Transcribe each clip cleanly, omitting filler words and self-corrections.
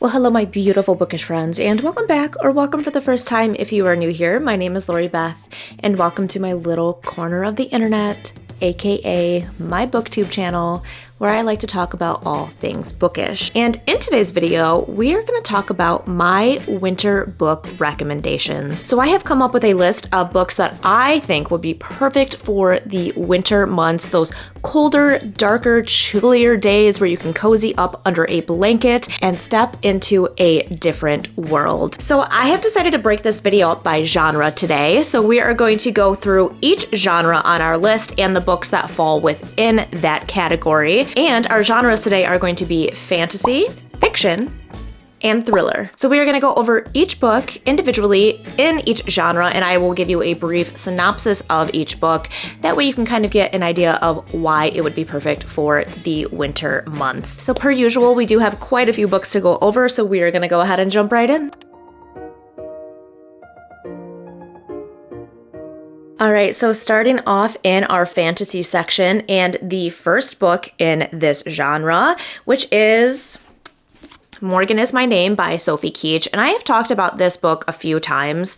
Well, hello, my beautiful bookish friends, and welcome back, or welcome for the first time if you are new here. My name is Lori Beth, and welcome to my little corner of the internet, aka my booktube channel, where I like to talk about all things bookish. And in today's video, we are going to talk about my winter book recommendations. So I have come up with a list of books that I think would be perfect for the winter months, those colder, darker, chillier days where you can cozy up under a blanket and step into a different world. So I have decided to break this video up by genre today. So we are going to go through each genre on our list and the books that fall within that category. And our genres today are going to be fantasy, fiction, and thriller. So we are going to go over each book individually in each genre, and I will give you a brief synopsis of each book. That way you can kind of get an idea of why it would be perfect for the winter months. So per usual, we do have quite a few books to go over, so we are going to go ahead and jump right in. All right, so starting off in our fantasy section, and the first book in this genre, which is Morgan Is My Name by Sophie Keach. And I have talked about this book a few times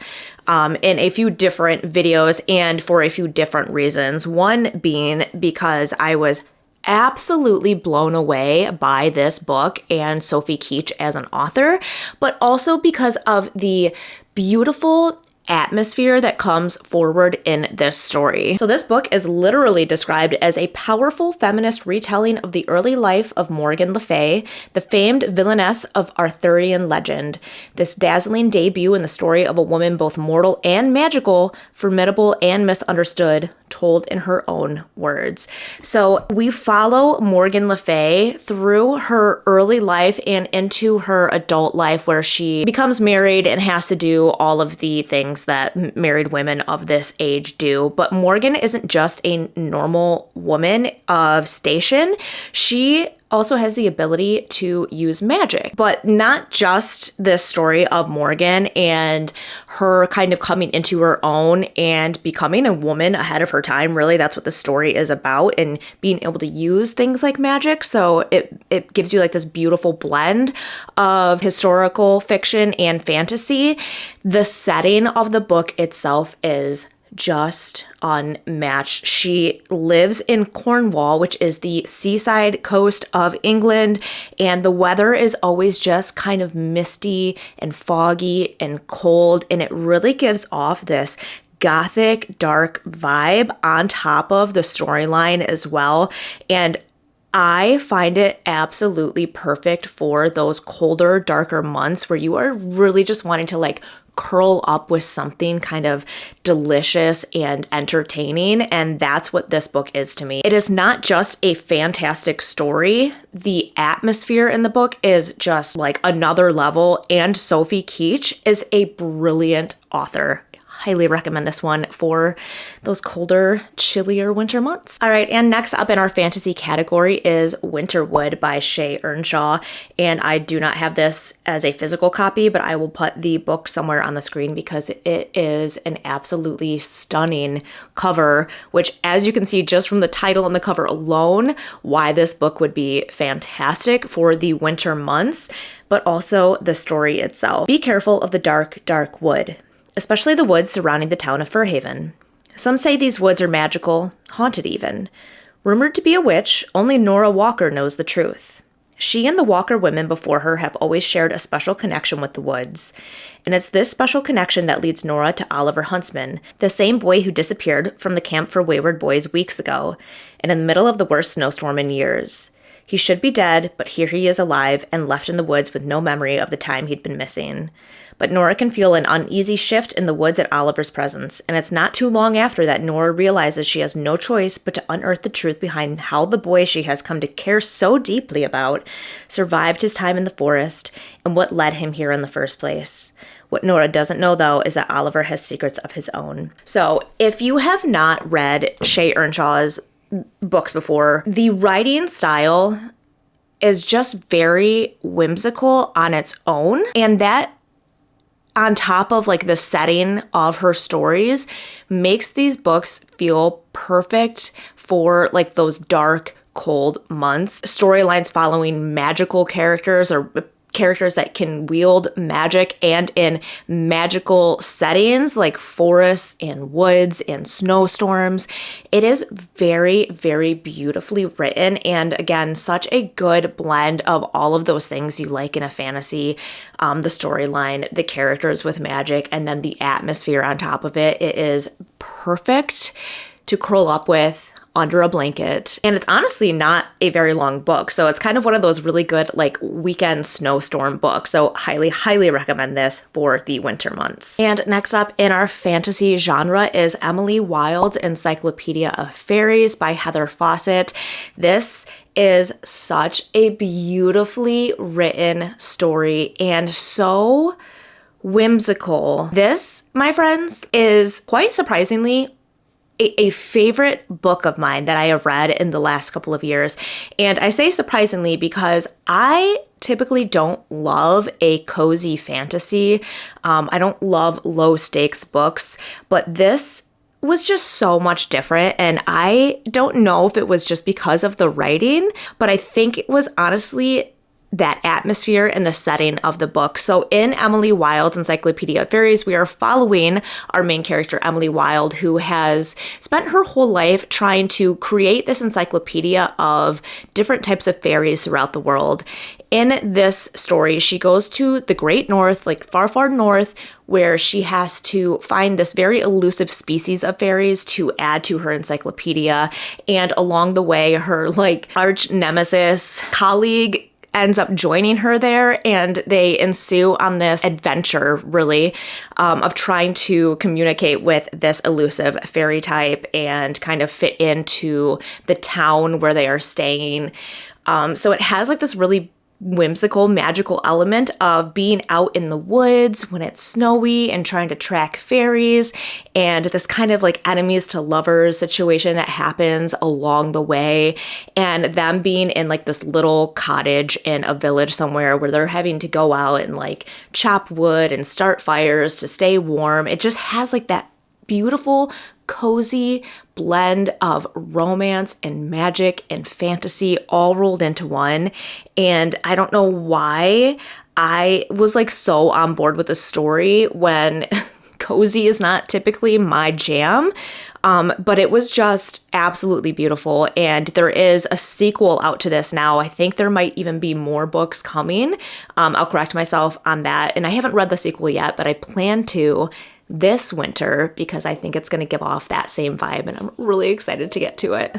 in a few different videos and for a few different reasons. One being because I was absolutely blown away by this book and Sophie Keach as an author, but also because of the beautiful atmosphere that comes forward in this story. So this book is literally described as a powerful feminist retelling of the early life of Morgan Le Fay, the famed villainess of Arthurian legend. This dazzling debut in the story of a woman both mortal and magical, formidable and misunderstood, told in her own words. So we follow Morgan Le Fay through her early life and into her adult life, where she becomes married and has to do all of the things that married women of this age do. But Morgan isn't just a normal woman of station. She also has the ability to use magic. But not just this story of Morgan and her kind of coming into her own and becoming a woman ahead of her time. Really, that's what the story is about, and being able to use things like magic. So it gives you like this beautiful blend of historical fiction and fantasy. The setting of the book itself is just unmatched. She lives in Cornwall, which is the seaside coast of England, and the weather is always just kind of misty and foggy and cold, and it really gives off this gothic, dark vibe on top of the storyline as well. And I find it absolutely perfect for those colder, darker months where you are really just wanting to like curl up with something kind of delicious and entertaining, and that's what this book is to me. It is not just a fantastic story. The atmosphere in the book is just like another level, and Sophie Keach is a brilliant author. Highly recommend this one for those colder, chillier winter months. All right, and next up in our fantasy category is Winterwood by Shay Earnshaw. And I do not have this as a physical copy, but I will put the book somewhere on the screen because it is an absolutely stunning cover, which, as you can see just from the title and the cover alone, why this book would be fantastic for the winter months, but also the story itself. Be careful of the dark, dark wood, especially the woods surrounding the town of Fairhaven. Some say these woods are magical, haunted even. Rumored to be a witch, only Nora Walker knows the truth. She and the Walker women before her have always shared a special connection with the woods. And it's this special connection that leads Nora to Oliver Huntsman, the same boy who disappeared from the camp for wayward boys weeks ago, and in the middle of the worst snowstorm in years. He should be dead, but here he is alive and left in the woods with no memory of the time he'd been missing. But Nora can feel an uneasy shift in the woods at Oliver's presence, and it's not too long after that Nora realizes she has no choice but to unearth the truth behind how the boy she has come to care so deeply about survived his time in the forest and what led him here in the first place. What Nora doesn't know, though, is that Oliver has secrets of his own. So if you have not read Shay Earnshaw's books before, the writing style is just very whimsical on its own, and that on top of like the setting of her stories makes these books feel perfect for like those dark, cold months. Storylines following magical characters or characters that can wield magic and in magical settings like forests and woods and snowstorms. It is very, very beautifully written, and again, such a good blend of all of those things you like in a fantasy, the storyline, the characters with magic, and then the atmosphere on top of it. It is perfect to curl up with under a blanket. And it's honestly not a very long book. So it's kind of one of those really good like weekend snowstorm books. So highly, highly recommend this for the winter months. And next up in our fantasy genre is Emily Wilde's Encyclopedia of Fairies by Heather Fawcett. This is such a beautifully written story and so whimsical. This, my friends, is quite surprisingly a favorite book of mine that I have read in the last couple of years. And I say surprisingly because I typically don't love a cozy fantasy. I don't love low stakes books, but this was just so much different. And I don't know if it was just because of the writing, but I think it was honestly that atmosphere and the setting of the book. So in Emily Wilde's Encyclopedia of Fairies, we are following our main character, Emily Wilde, who has spent her whole life trying to create this encyclopedia of different types of fairies throughout the world. In this story, she goes to the Great North, like far, far north, where she has to find this very elusive species of fairies to add to her encyclopedia. And along the way, her like arch nemesis colleague ends up joining her there, and they ensue on this adventure, really, of trying to communicate with this elusive fairy type and kind of fit into the town where they are staying. So it has like this really whimsical, magical element of being out in the woods when it's snowy and trying to track fairies, and this kind of like enemies to lovers situation that happens along the way, and them being in like this little cottage in a village somewhere where they're having to go out and like chop wood and start fires to stay warm. It just has like that beautiful, cozy blend of romance and magic and fantasy all rolled into one. And I don't know why I was like so on board with the story when cozy is not typically my jam. But it was just absolutely beautiful. And there is a sequel out to this now. I think there might even be more books coming. I'll correct myself on that. And I haven't read the sequel yet, but I plan to this winter because I think it's going to give off that same vibe, and I'm really excited to get to it.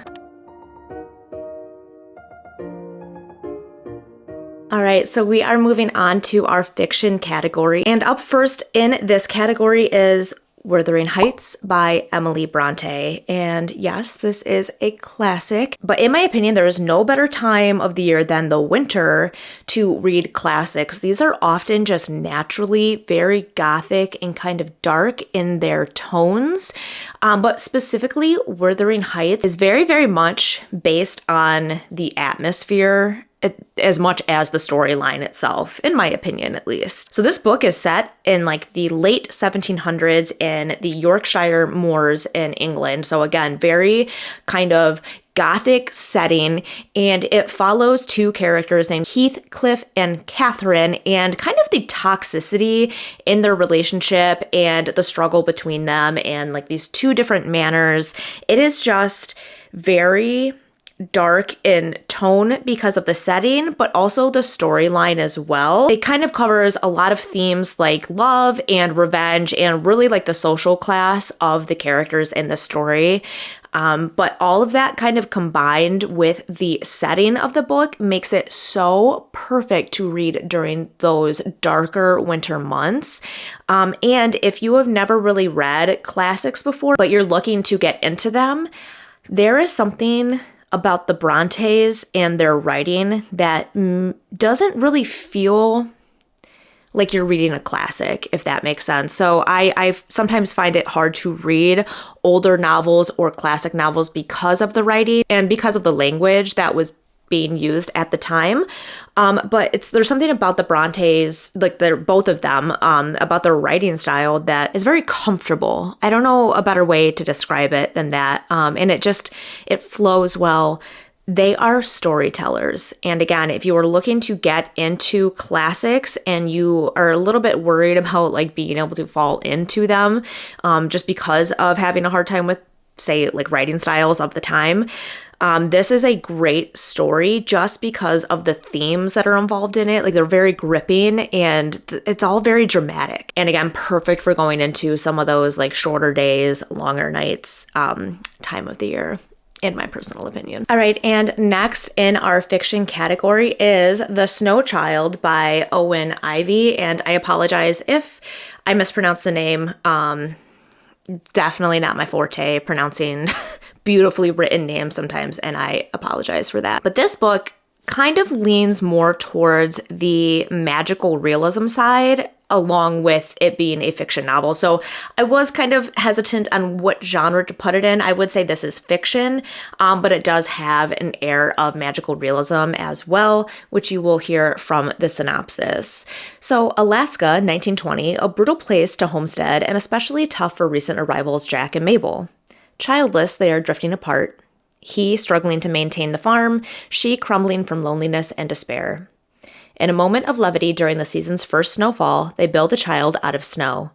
All right, so we are moving on to our fiction category. And up first in this category is Wuthering Heights by Emily Bronte. And yes, this is a classic, but in my opinion, there is no better time of the year than the winter to read classics. These are often just naturally very gothic and kind of dark in their tones. But specifically, Wuthering Heights is very, very much based on the atmosphere as much as the storyline itself, in my opinion, at least. So this book is set in like the late 1700s in the Yorkshire moors in England. So again, very kind of gothic setting, and it follows two characters named Heathcliff and Catherine, and kind of the toxicity in their relationship and the struggle between them and like these two different manners. It is just very dark in tone because of the setting, but also the storyline as well. It kind of covers a lot of themes like love and revenge and really like the social class of the characters in the story. But all of that kind of combined with the setting of the book makes it so perfect to read during those darker winter months. And if you have never really read classics before, but you're looking to get into them, there is something about the Brontes and their writing that doesn't really feel like you're reading a classic, if that makes sense. So I sometimes find it hard to read older novels or classic novels because of the writing and because of the language that was being used at the time. But there's something about the Brontes, like they're both of them, about their writing style that is very comfortable. I don't know a better way to describe it than that. And it flows well. They are storytellers. And again, if you are looking to get into classics and you are a little bit worried about like being able to fall into them, just because of having a hard time with, say, like writing styles of the time, this is a great story just because of the themes that are involved in it. Like, they're very gripping and it's all very dramatic. And again, perfect for going into some of those like shorter days, longer nights, time of the year, in my personal opinion. All right, and next in our fiction category is The Snow Child by Owen Ivy. And I apologize if I mispronounced the name. Definitely not my forte, pronouncing beautifully written names sometimes, and I apologize for that. But this book kind of leans more towards the magical realism side, along with it being a fiction novel. So I was kind of hesitant on what genre to put it in. I would say this is fiction, but it does have an air of magical realism as well, which you will hear from the synopsis. So Alaska, 1920, a brutal place to homestead and especially tough for recent arrivals Jack and Mabel. Childless, they are drifting apart. He struggling to maintain the farm, she crumbling from loneliness and despair. In a moment of levity during the season's first snowfall, they build a child out of snow.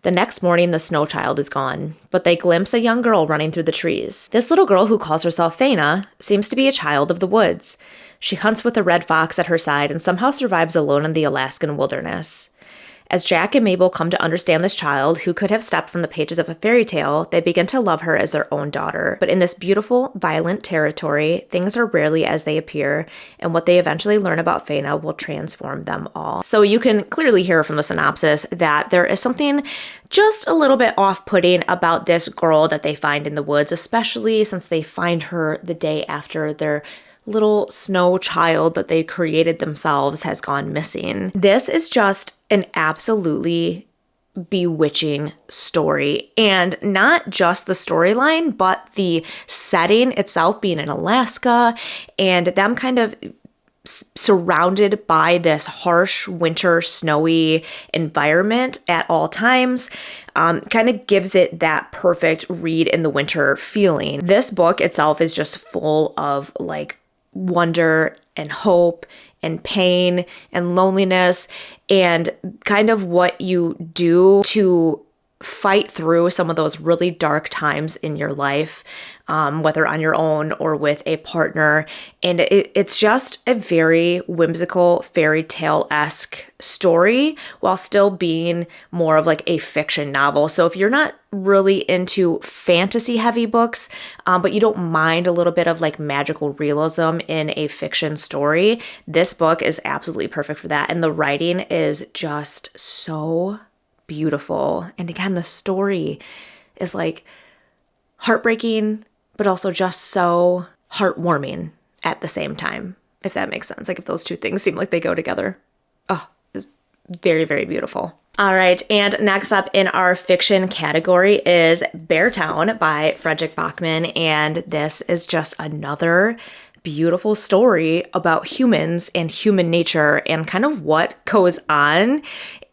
The next morning, the snow child is gone, but they glimpse a young girl running through the trees. This little girl, who calls herself Faina, seems to be a child of the woods. She hunts with a red fox at her side and somehow survives alone in the Alaskan wilderness. As Jack and Mabel come to understand this child, who could have stepped from the pages of a fairy tale, they begin to love her as their own daughter. But in this beautiful, violent territory, things are rarely as they appear, and what they eventually learn about Faina will transform them all. So you can clearly hear from the synopsis that there is something just a little bit off-putting about this girl that they find in the woods, especially since they find her the day after their little snow child that they created themselves has gone missing. This is just an absolutely bewitching story, and not just the storyline, but the setting itself being in Alaska and them kind of surrounded by this harsh winter snowy environment at all times, kind of gives it that perfect read in the winter feeling. This book itself is just full of like wonder and hope and pain and loneliness and kind of what you do to fight through some of those really dark times in your life, whether on your own or with a partner. And it's just a very whimsical, fairy tale-esque story while still being more of like a fiction novel. So if you're not really into fantasy heavy books, but you don't mind a little bit of like magical realism in a fiction story, this book is absolutely perfect for that. And the writing is just so beautiful. And again, the story is like heartbreaking, but also just so heartwarming at the same time, if that makes sense. Like if those two things seem like they go together. Oh, it's very, very beautiful. All right, and next up in our fiction category is Beartown by Fredrik Backman, and this is just another beautiful story about humans and human nature and kind of what goes on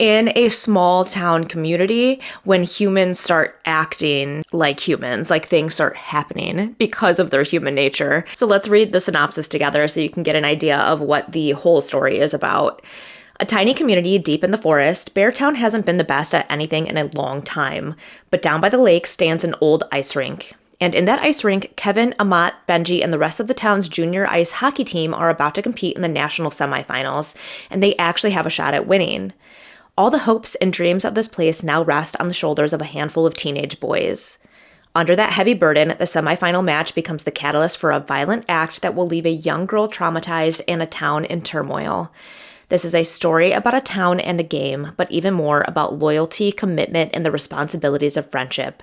in a small town community when humans start acting like humans, like things start happening because of their human nature. So let's read the synopsis together so you can get an idea of what the whole story is about. A tiny community deep in the forest, Beartown hasn't been the best at anything in a long time, but down by the lake stands an old ice rink. And in that ice rink, Kevin, Amat, Benji, and the rest of the town's junior ice hockey team are about to compete in the national semifinals, and they actually have a shot at winning. All the hopes and dreams of this place now rest on the shoulders of a handful of teenage boys. Under that heavy burden, the semifinal match becomes the catalyst for a violent act that will leave a young girl traumatized and a town in turmoil. This is a story about a town and a game, but even more about loyalty, commitment, and the responsibilities of friendship.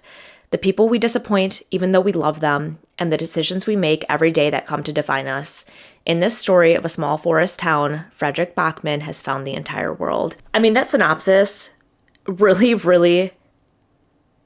The people we disappoint, even though we love them, and the decisions we make every day that come to define us. In this story of a small forest town, Fredrik Backman has found the entire world. I mean, that synopsis really, really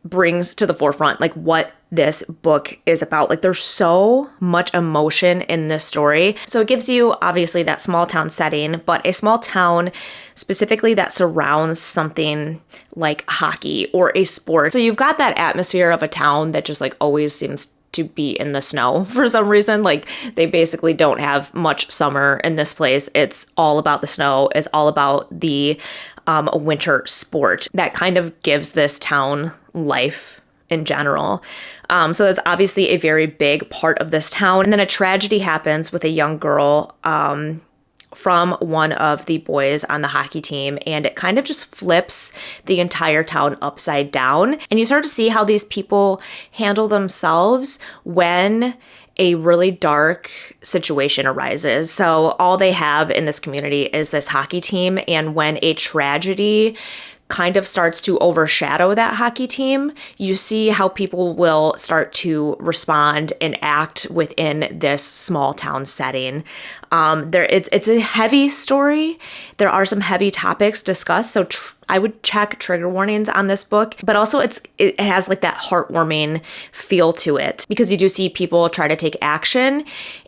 brings to the forefront like what this book is about. Like there's so much emotion in this story. So it gives you obviously that small town setting, but a small town specifically that surrounds something like hockey or a sport. So you've got that atmosphere of a town that just like always seems to be in the snow for some reason. Like, they basically don't have much summer in this place. It's all about the snow. It's all about the winter sport that kind of gives this town life in general. So that's obviously a very big part of this town. And then a tragedy happens with a young girl from one of the boys on the hockey team, and it kind of just flips the entire town upside down. And you start to see how these people handle themselves when a really dark situation arises. So all they have in this community is this hockey team, and when a tragedy kind of starts to overshadow that hockey team, you see how people will start to respond and act within this small town setting. It's a heavy story. There are some heavy topics discussed, so I would check trigger warnings on this book, but also it has like that heartwarming feel to it, because you do see people try to take action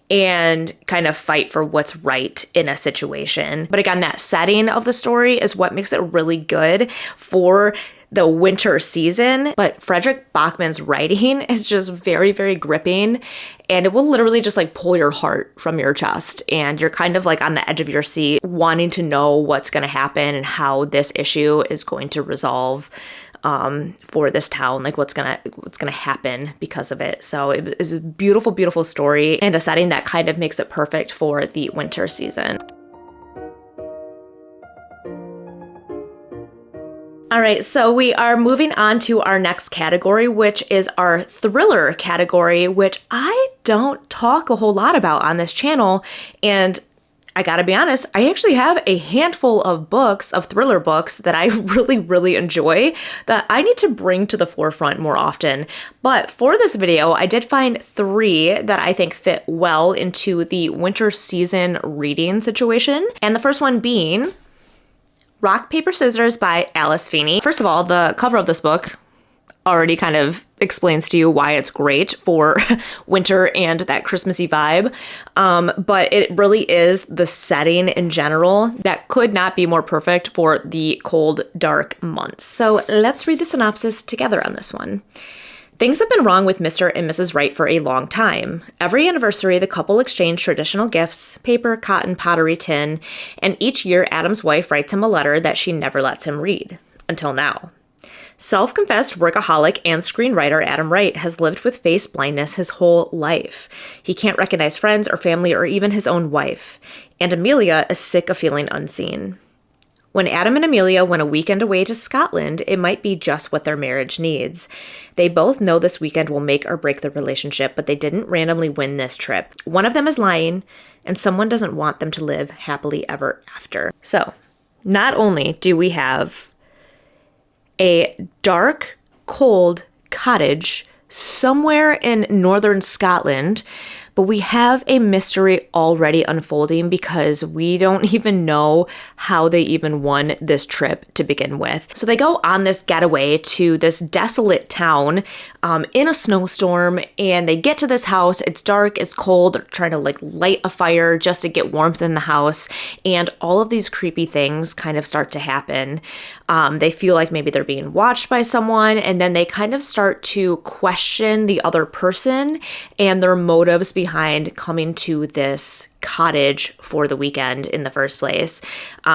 and kind of fight for what's right in a situation. But again, that setting of the story is what makes it really good for the winter season. But Frederick Bachman's writing is just very, very gripping, and it will literally just like pull your heart from your chest, and you're kind of like on the edge of your seat wanting to know what's going to happen and how this issue is going to resolve for this town, like what's gonna happen because of it. So it's a beautiful, beautiful story, and a setting that kind of makes it perfect for the winter season. All right, so we are moving on to our next category, which is our thriller category, which I don't talk a whole lot about on this channel. And I gotta be honest, I actually have a handful of books, of thriller books, that I really, really enjoy that I need to bring to the forefront more often. But for this video, I did find 3 that I think fit well into the winter season reading situation. And the first one being Rock, Paper, Scissors by Alice Feeney. First of all, the cover of this book already kind of explains to you why it's great for winter and that Christmassy vibe. But it really is the setting in general that could not be more perfect for the cold, dark months. So let's read the synopsis together on this one. Things have been wrong with Mr. and Mrs. Wright for a long time. Every anniversary, the couple exchange traditional gifts, paper, cotton, pottery, tin, and each year Adam's wife writes him a letter that she never lets him read. Until now. Self-confessed workaholic and screenwriter Adam Wright has lived with face blindness his whole life. He can't recognize friends or family or even his own wife. And Amelia is sick of feeling unseen. When Adam and Amelia went a weekend away to Scotland, it might be just what their marriage needs. They both know this weekend will make or break the relationship, but they didn't randomly win this trip. One of them is lying, and someone doesn't want them to live happily ever after. So, not only do we have a dark, cold cottage somewhere in northern Scotland, but we have a mystery already unfolding because we don't even know how they even won this trip to begin with. So they go on this getaway to this desolate town in a snowstorm, and they get to this house. It's dark, it's cold. They're trying to like light a fire just to get warmth in the house, and all of these creepy things kind of start to happen. They feel like maybe they're being watched by someone, and then they kind of start to question the other person and their motives behind coming to this cottage for the weekend in the first place.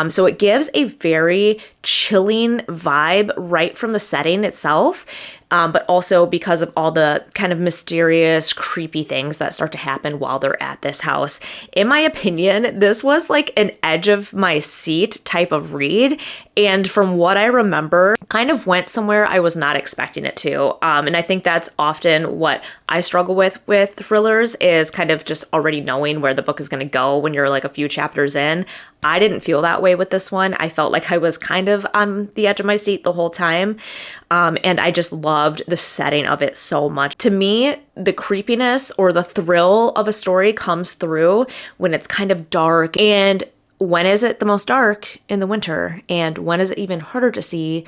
So it gives a very chilling vibe right from the setting itself. But also because of all the kind of mysterious, creepy things that start to happen while they're at this house. In my opinion, this was like an edge of my seat type of read. And from what I remember, kind of went somewhere I was not expecting it to. And I think that's often what I struggle with thrillers, is kind of just already knowing where the book is going to go when you're like a few chapters in. I didn't feel that way with this one. I felt like I was kind of on the edge of my seat the whole time. And I just loved the setting of it so much. To me, the creepiness or the thrill of a story comes through when it's kind of dark. And when is it the most dark? In the winter. And when is it even harder to see?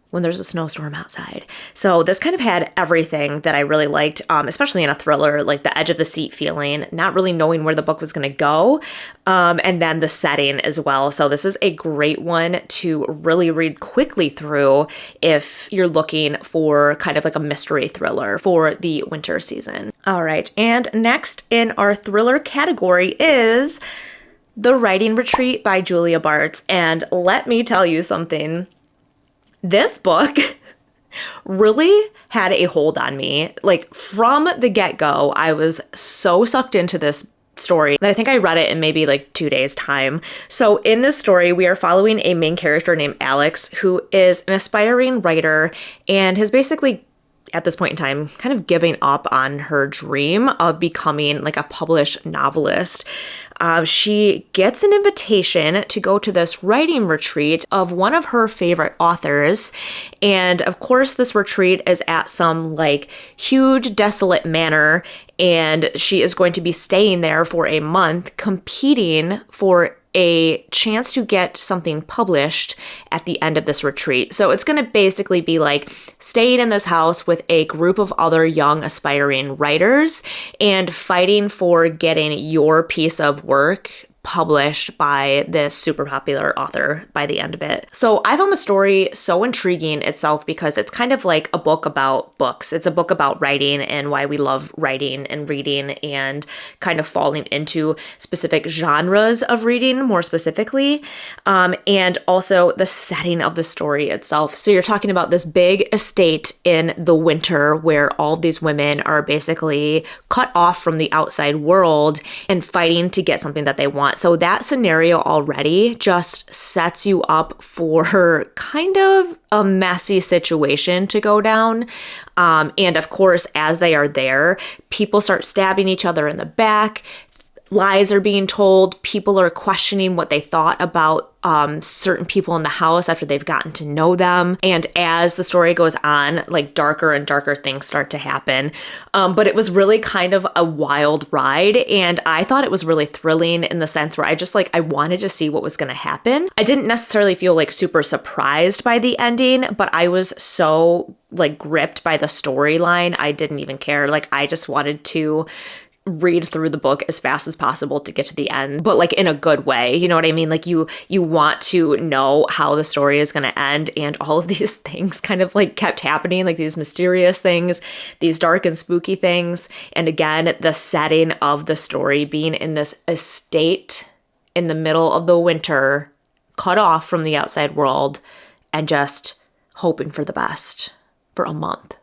When there's a snowstorm outside. So this kind of had everything that I really liked, especially in a thriller, like the edge of the seat feeling, not really knowing where the book was going to go, and then the setting as well. So this is a great one to really read quickly through if you're looking for kind of like a mystery thriller for the winter season. All right, and next in our thriller category is The Writing Retreat by Julia Bartz. And let me tell you something. This book really had a hold on me. Like from the get-go, I was so sucked into this story that I think I read it in maybe like 2 days time. So in this story, we are following a main character named Alex, who is an aspiring writer and has basically at this point in time kind of giving up on her dream of becoming like a published novelist. She gets an invitation to go to this writing retreat of one of her favorite authors. And of course, this retreat is at some like huge desolate manor, and she is going to be staying there for a month, competing for a chance to get something published at the end of this retreat. So it's going to basically be like staying in this house with a group of other young aspiring writers and fighting for getting your piece of work published by this super popular author by the end of it. So I found the story so intriguing itself because it's kind of like a book about books. It's a book about writing and why we love writing and reading and kind of falling into specific genres of reading more specifically. And also the setting of the story itself. So you're talking about this big estate in the winter where all these women are basically cut off from the outside world and fighting to get something that they want. So that scenario already just sets you up for kind of a messy situation to go down. And of course, as they are there, people start stabbing each other in the back. Lies are being told. People are questioning what they thought about certain people in the house after they've gotten to know them. And as the story goes on, like darker and darker things start to happen. But it was really kind of a wild ride. And I thought it was really thrilling in the sense where I wanted to see what was going to happen. I didn't necessarily feel like super surprised by the ending, but I was so like gripped by the storyline. I didn't even care. Like I just wanted to read through the book as fast as possible to get to the end, but like in a good way. You know what I mean? Like you want to know how the story is going to end, and all of these things kind of like kept happening, like these mysterious things, these dark and spooky things. And again, the setting of the story being in this estate in the middle of the winter, cut off from the outside world and just hoping for the best for a month.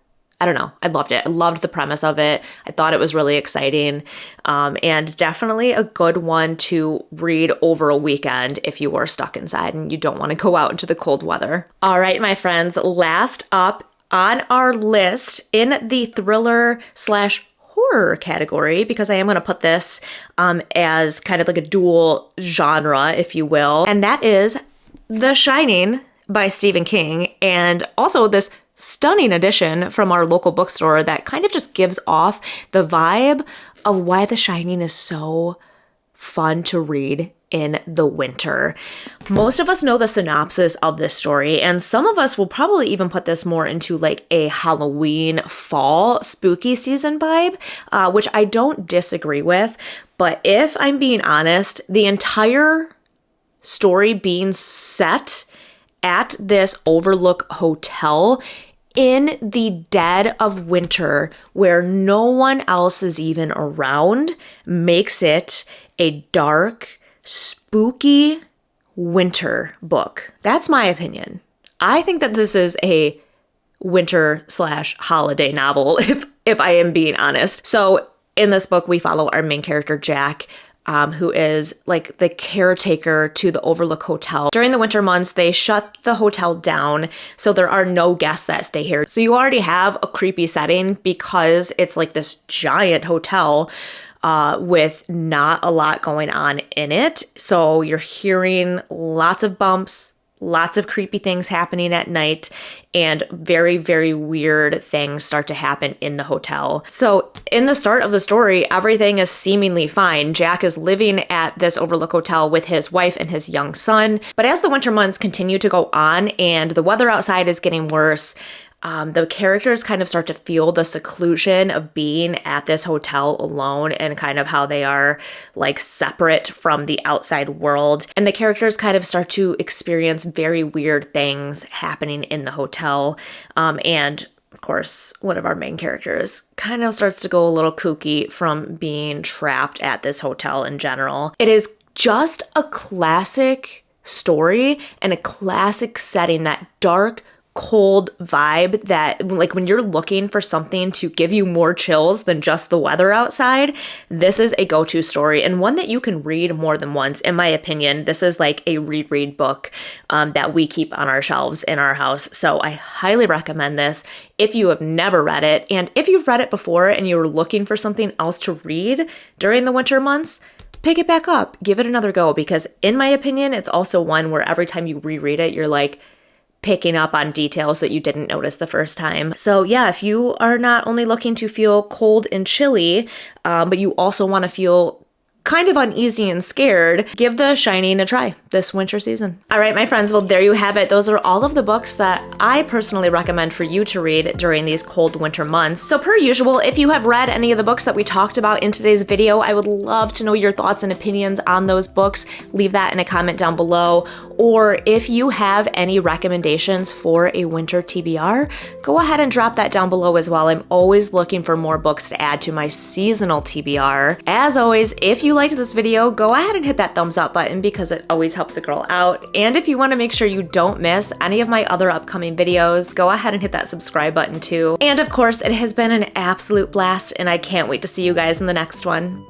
I don't know. I loved it. I loved the premise of it. I thought it was really exciting, and definitely a good one to read over a weekend if you were stuck inside and you don't want to go out into the cold weather. All right, my friends, last up on our list in the thriller/horror category, because I am going to put this as kind of like a dual genre, if you will, and that is The Shining by Stephen King, and also this stunning edition from our local bookstore that kind of just gives off the vibe of why The Shining is so fun to read in the winter. Most of us know the synopsis of this story, and some of us will probably even put this more into like a Halloween fall spooky season vibe, which I don't disagree with. But if I'm being honest, the entire story being set at this overlook hotel in the dead of winter where no one else is even around makes it a dark, spooky winter book. That's my opinion. I think that this is a winter/holiday novel, if I am being honest. So in this book, we follow our main character, Jack, who is like the caretaker to the Overlook Hotel. During the winter months, they shut the hotel down, so there are no guests that stay here. So you already have a creepy setting because it's like this giant hotel with not a lot going on in it. So you're hearing lots of bumps, lots of creepy things happening at night, and very, very weird things start to happen in the hotel. So in the start of the story, everything is seemingly fine. Jack is living at this Overlook Hotel with his wife and his young son. But as the winter months continue to go on and the weather outside is getting worse, the characters kind of start to feel the seclusion of being at this hotel alone and kind of how they are like separate from the outside world. And the characters kind of start to experience very weird things happening in the hotel. And of course, one of our main characters kind of starts to go a little kooky from being trapped at this hotel in general. It is just a classic story and a classic setting, that dark, cold vibe that, like, when you're looking for something to give you more chills than just the weather outside, this is a go-to story, and one that you can read more than once. In my opinion, this is like a reread book that we keep on our shelves in our house. So I highly recommend this if you have never read it. And if you've read it before and you're looking for something else to read during the winter months, pick it back up, give it another go, because in my opinion, it's also one where every time you reread it, you're like picking up on details that you didn't notice the first time. So yeah, if you are not only looking to feel cold and chilly, but you also want to feel kind of uneasy and scared, give The Shining a try this winter season. All right, my friends, well, there you have it. Those are all of the books that I personally recommend for you to read during these cold winter months. So per usual, if you have read any of the books that we talked about in today's video, I would love to know your thoughts and opinions on those books. Leave that in a comment down below. Or if you have any recommendations for a winter TBR, go ahead and drop that down below as well. I'm always looking for more books to add to my seasonal TBR. As always, if you liked this video, go ahead and hit that thumbs up button because it always helps a girl out. And if you want to make sure you don't miss any of my other upcoming videos, go ahead and hit that subscribe button too. And of course, it has been an absolute blast, and I can't wait to see you guys in the next one.